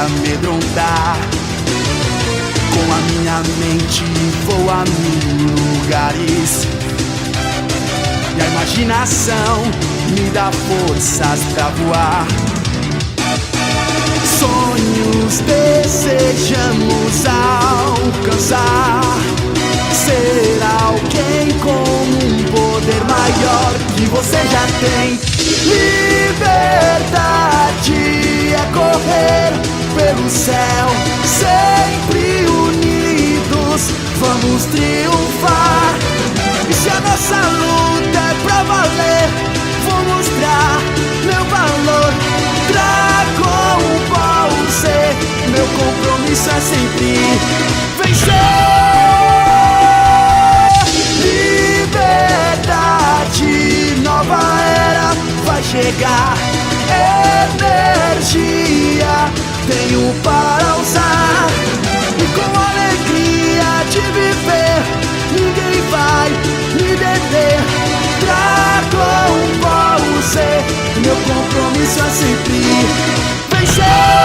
amedrontar. Com a minha mente vou a 1000 lugares, e a imaginação me dá forças pra voar. Sonhos desejamos alcançar, ser alguém com um poder maior que você já tem. Liberdade é correr pelo céu, sempre unidos vamos triunfar. E se a nossa luta é pra valer, vou mostrar meu valor. Trago um bom ser, meu compromisso é sempre vencer. Liberdade, nova era vai chegar. Energia tenho para usar, e com alegria de viver ninguém vai me deter. Trago um bom ser, meu compromisso é sempre vencer.